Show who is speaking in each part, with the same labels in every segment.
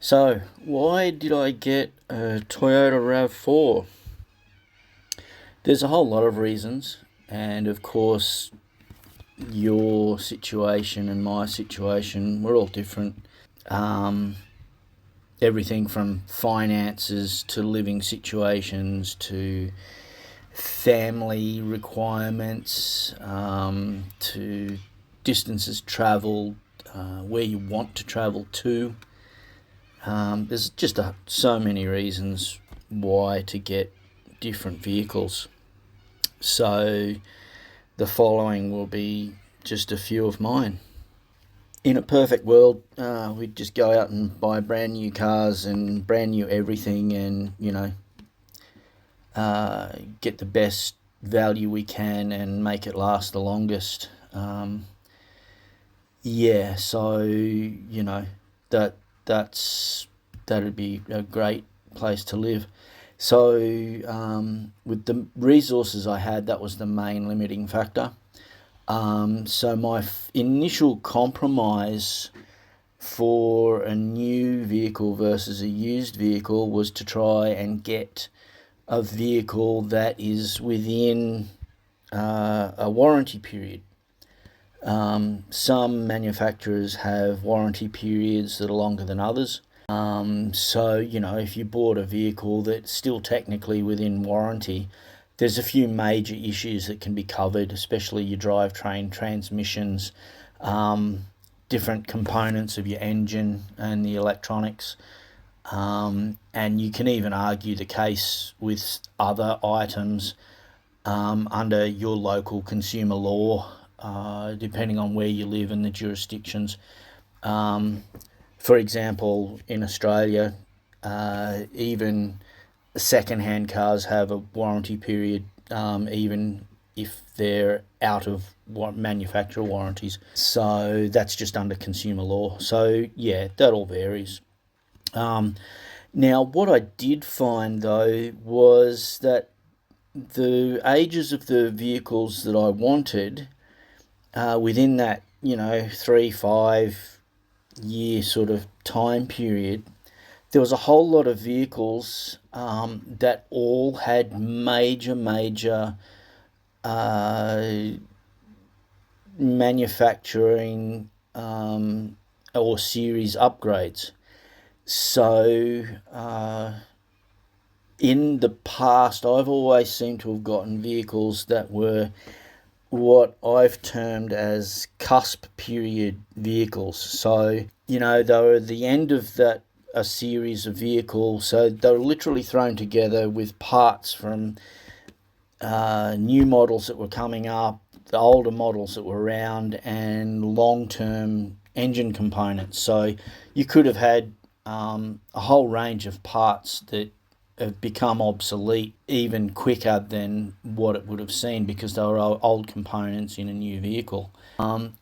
Speaker 1: So, why did I get a Toyota Rav4? There's a whole lot of reasons, and of course, your situation and my situation, we're all different. Um, Everything from finances to living situations to family requirements to distances travelled, where you want to travel to. There's just so many reasons why to get different vehicles. So the following will be just a few of mine. In a perfect world, we'd just go out and buy brand new cars and brand new everything, and get the best value we can and make it last the longest. So that'd be a great place to live. So with the resources I had, that was the main limiting factor. So my initial compromise for a new vehicle versus a used vehicle was to try and get a vehicle that is within a warranty period. Some manufacturers have warranty periods that are longer than others. If you bought a vehicle that's still technically within warranty, there's a few major issues that can be covered, especially your drivetrain, transmissions, different components of your engine and the electronics. And you can even argue the case with other items under your local consumer law, depending on where you live and the jurisdictions. For example, in Australia, even second-hand cars have a warranty period, even if they're out of manufacturer warranties. So that's just under consumer law. So yeah, that all varies. Now, what I did find though was that the ages of the vehicles that I wanted, within that 3-5 year sort of time period, there was a whole lot of vehicles that all had major manufacturing or series upgrades. So in the past, I've always seemed to have gotten vehicles that were what I've termed as cusp period vehicles. So, they were the end of a series of vehicles. So they were literally thrown together with parts from new models that were coming up, the older models that were around, and long-term engine components. So you could have had a whole range of parts that have become obsolete even quicker than what it would have seen because they were old components in a new vehicle.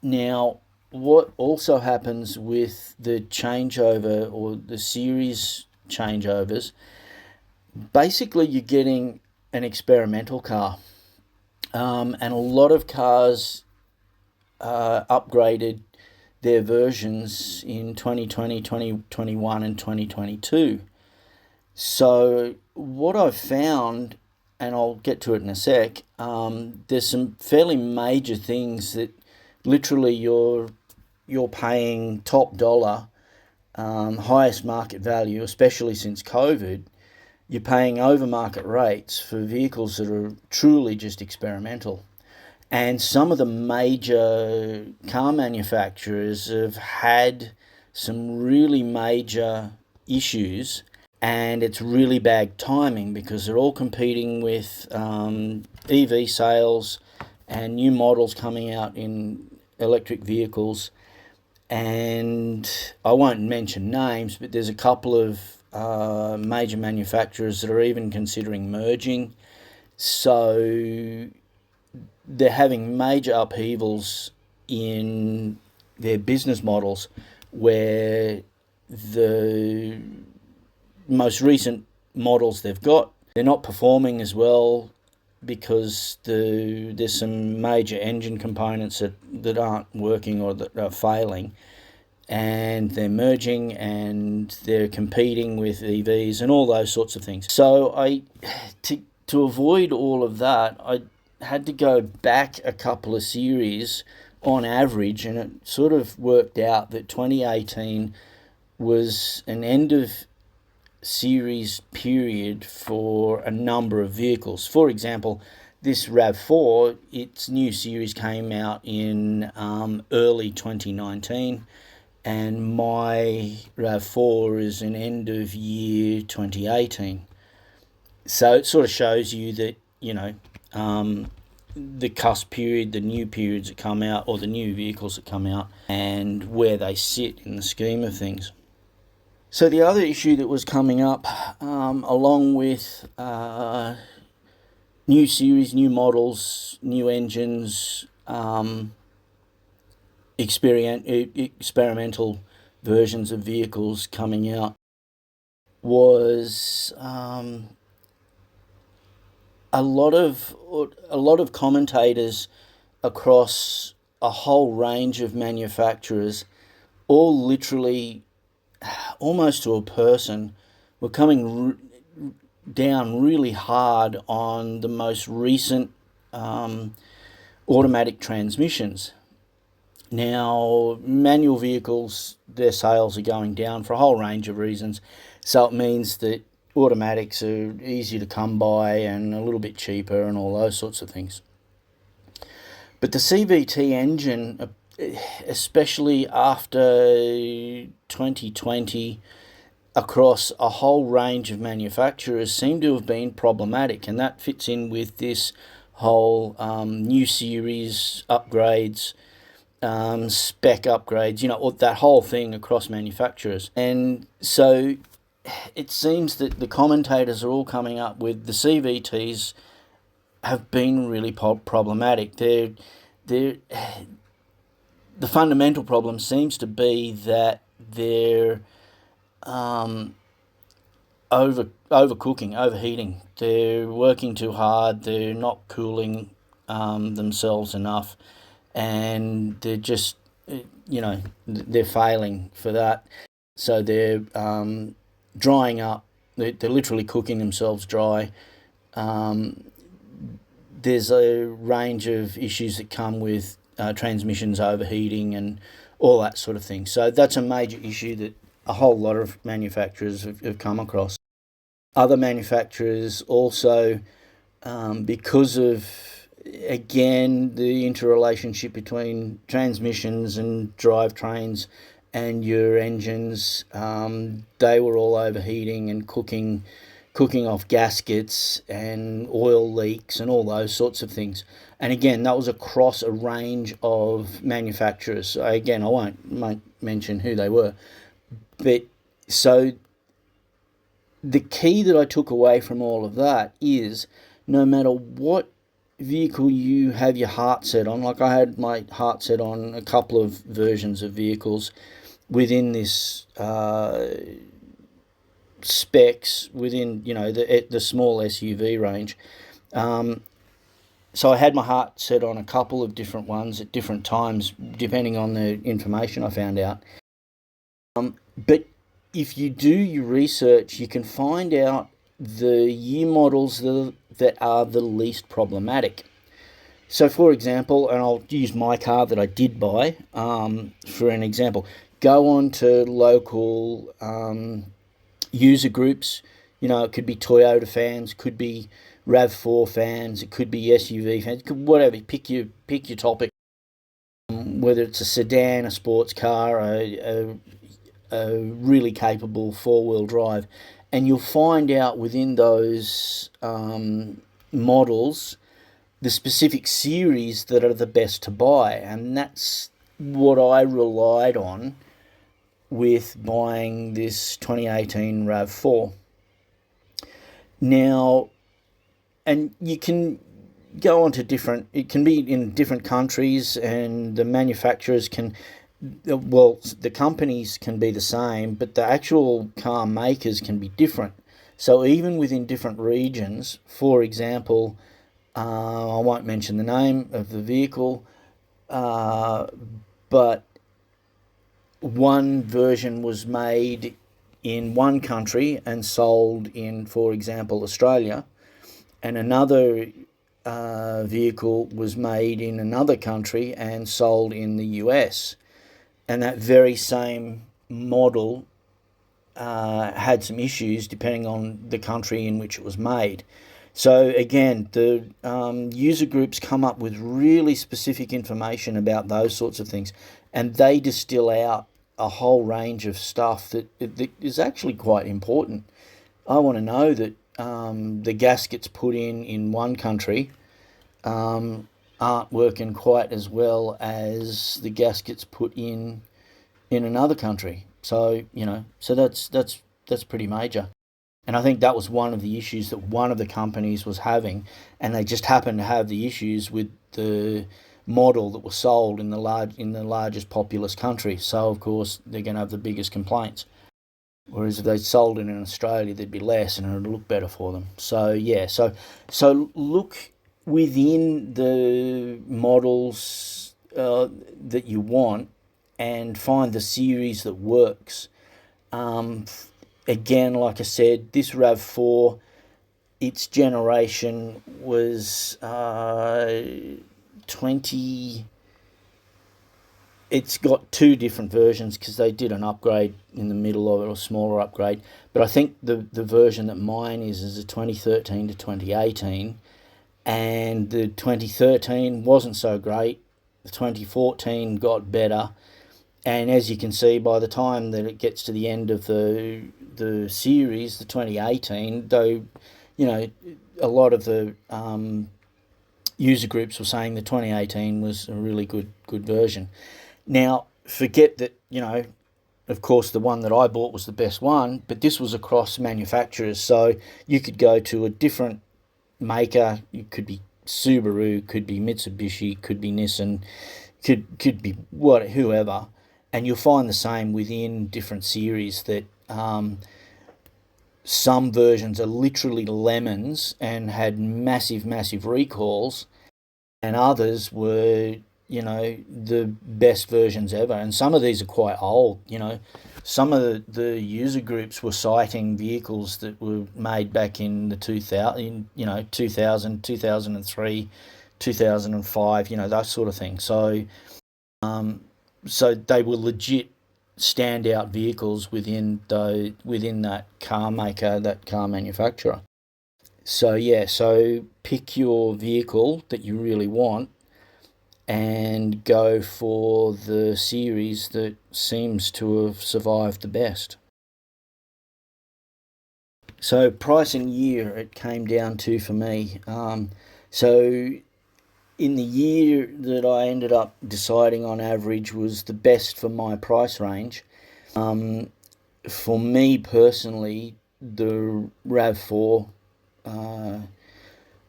Speaker 1: Now, what also happens with the changeover or the series changeovers, basically you're getting an experimental car. And a lot of cars upgraded their versions in 2020, 2021 and 2022. So what I've found, and I'll get to it in a sec, there's some fairly major things that literally you're paying top dollar, highest market value, especially since COVID. You're paying over market rates for vehicles that are truly just experimental. And some of the major car manufacturers have had some really major issues, and it's really bad timing because they're all competing with EV sales and new models coming out in electric vehicles. And I won't mention names, but there's a couple of major manufacturers that are even considering merging. So they're having major upheavals in their business models, where the most recent models they've got, they're not performing as well because there's some major engine components that aren't working or that are failing. and they're merging and they're competing with EVs and all those sorts of things. So to avoid all of that, I had to go back a couple of series on average, and it sort of worked out that 2018 was an end of series period for a number of vehicles. For example, this Rav4, its new series came out in early 2019, and my Rav4 is an end of year 2018. So it sort of shows you that, the cusp period, the new periods that come out, or the new vehicles that come out, and where they sit in the scheme of things. So the other issue that was coming up, along with new series, new models, new engines, experimental versions of vehicles coming out, was a lot of commentators across a whole range of manufacturers, all literally almost to a person, were coming down really hard on the most recent automatic transmissions. Now, manual vehicles, their sales are going down for a whole range of reasons, so it means that automatics are easier to come by and a little bit cheaper and all those sorts of things. But the CVT engine, especially after 2020, across a whole range of manufacturers, seem to have been problematic, and that fits in with this whole new series upgrades, spec upgrades, that whole thing across manufacturers. And so it seems that the commentators are all coming up with the CVTs have been really problematic. The fundamental problem seems to be that they're overheating. They're working too hard. They're not cooling themselves enough, and they're just, they're failing for that. So they're drying up. They're literally cooking themselves dry. There's a range of issues that come with transmissions overheating and all that sort of thing. So that's a major issue that a whole lot of manufacturers have come across. Other manufacturers also, because of, again, the interrelationship between transmissions and drivetrains and your engines, they were all overheating and cooking off gaskets and oil leaks and all those sorts of things. And again, that was across a range of manufacturers. So again, I won't mention who they were. But so the key that I took away from all of that is, no matter what vehicle you have your heart set on, like I had my heart set on a couple of versions of vehicles within this specs, within the small SUV range. So I had my heart set on a couple of different ones at different times, depending on the information I found out. But if you do your research, you can find out the year models that are the least problematic. So, for example, and I'll use my car that I did buy for an example. Go on to local user groups. It could be Toyota fans, could be Rav4 fans, it could be SUV fans, whatever. Pick your topic. Whether it's a sedan, a sports car, a really capable four-wheel drive, and you'll find out within those models the specific series that are the best to buy, and that's what I relied on with buying this 2018 Rav4. Now, and you can go on to it can be in different countries, and the manufacturers the companies can be the same, but the actual car makers can be different. So even within different regions, for example, I won't mention the name of the vehicle, but one version was made in one country and sold in, for example, Australia, and another vehicle was made in another country and sold in the US. And that very same model had some issues depending on the country in which it was made. So again, the user groups come up with really specific information about those sorts of things, and they distill out a whole range of stuff that is actually quite important. I want to know that the gaskets put in one country aren't working quite as well as the gaskets put in another country. So so that's pretty major. And I think that was one of the issues that one of the companies was having, and they just happened to have the issues with the model that was sold in the largest populous country. So of course they're going to have the biggest complaints. Whereas if they sold it in Australia, there'd be less, and it would look better for them. So yeah, so look within the models that you want, and find the series that works. Again, like I said, this Rav4, its generation was 20. It's got two different versions because they did an upgrade in the middle of it, or a smaller upgrade. But I think the version that mine is a 2013 to 2018, and the 2013 wasn't so great. The 2014 got better, and as you can see, by the time that it gets to the end of the series, the 2018, though, a lot of the user groups were saying the 2018 was a really good version. Now, forget that, of course, the one that I bought was the best one, but this was across manufacturers. So you could go to a different maker. It could be Subaru, could be Mitsubishi, could be Nissan, could be whoever, and you'll find the same within different series, that some versions are literally lemons and had massive recalls, and others were, the best versions ever. And some of these are quite old. Some of the user groups were citing vehicles that were made back in the 2000, 2003, 2005, that sort of thing. So so they were legit standout vehicles within that car maker, that car manufacturer. So yeah, so pick your vehicle that you really want and go for the series that seems to have survived the best. So price and year it came down to for me. So in the year that I ended up deciding on average was the best for my price range, for me personally, the Rav4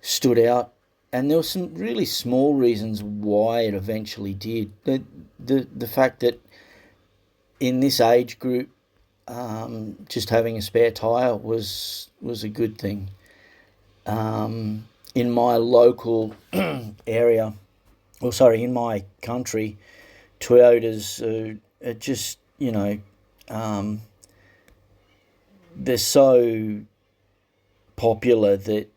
Speaker 1: stood out, and there were some really small reasons why it eventually did. The fact that in this age group, just having a spare tyre was a good thing. In my local area, in my country, Toyotas are just, they're so popular that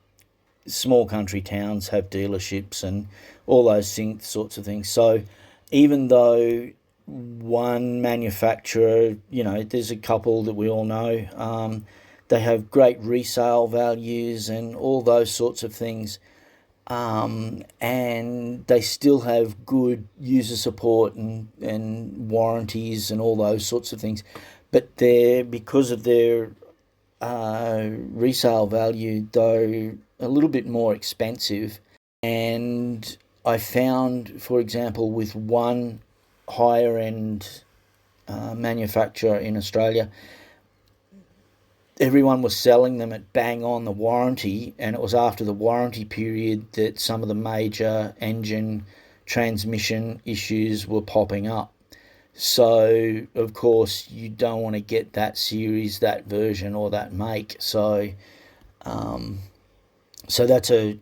Speaker 1: small country towns have dealerships and all those sorts of things. So even though one manufacturer, there's a couple that we all know, they have great resale values and all those sorts of things, and they still have good user support and warranties and all those sorts of things. But because of their resale value, though a little bit more expensive. And I found, for example, with one higher end manufacturer in Australia, everyone was selling them at bang on the warranty, and it was after the warranty period that some of the major engine transmission issues were popping up. So of course you don't want to get that series, that version, or that make. So that's a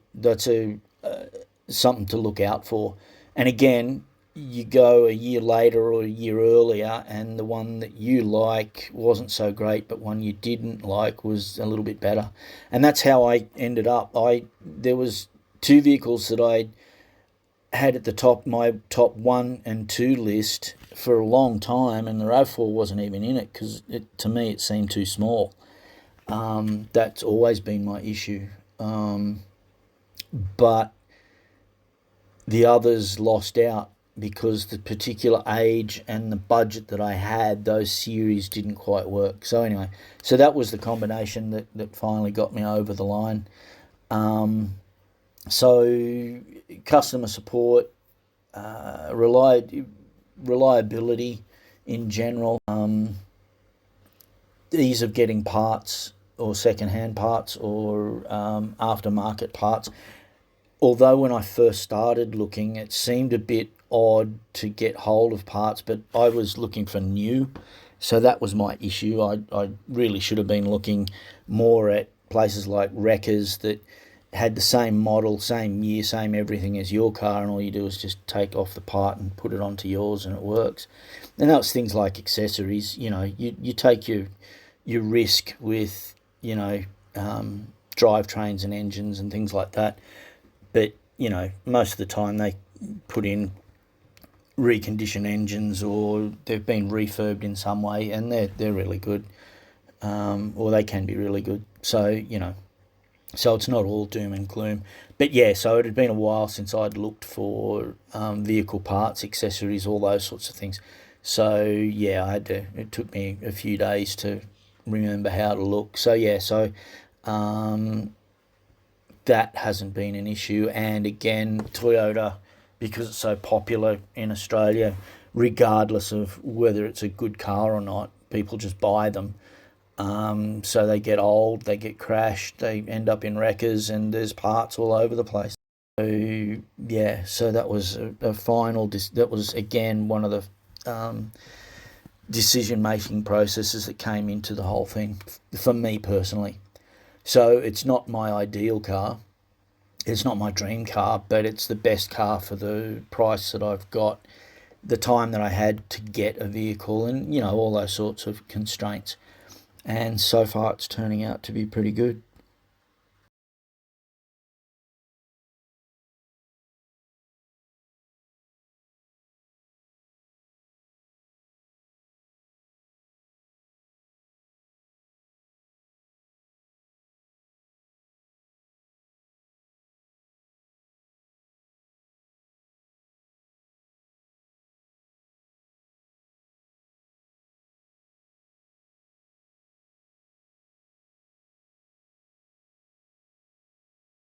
Speaker 1: something to look out for. And again, you go a year later or a year earlier, and the one that you like wasn't so great, but one you didn't like was a little bit better. And that's how I ended up. There was two vehicles that I had at the top, my top 1 and 2 list for a long time, and the Rav4 wasn't even in it because to me it seemed too small. That's always been my issue. But the others lost out because the particular age and the budget that I had, those series didn't quite work. So anyway, so that was the combination that finally got me over the line. So customer support, reliability in general, ease of getting parts or second-hand parts or aftermarket parts. Although when I first started looking, it seemed a bit odd to get hold of parts, but I was looking for new, so that was my issue. I really should have been looking more at places like wreckers that had the same model, same year, same everything as your car, and all you do is just take off the part and put it onto yours, and it works. And that's things like accessories. You take your risk with drivetrains and engines and things like that. But most of the time they put in reconditioned engines or they've been refurbed in some way, and they're really good, or they can be really good. So it's not all doom and gloom. But yeah, so it had been a while since I'd looked for vehicle parts, accessories, all those sorts of things. So yeah, it took me a few days to remember how to look. So yeah, um, that hasn't been an issue. And again, Toyota, because it's so popular in Australia, regardless of whether it's a good car or not, people just buy them. So they get old, they get crashed, they end up in wreckers, and there's parts all over the place. So yeah, so that was a final. That was again one of the decision-making processes that came into the whole thing for me personally. So it's not my ideal car, it's not my dream car, but it's the best car for the price that I've got, the time that I had to get a vehicle, and all those sorts of constraints. And so far, it's turning out to be pretty good.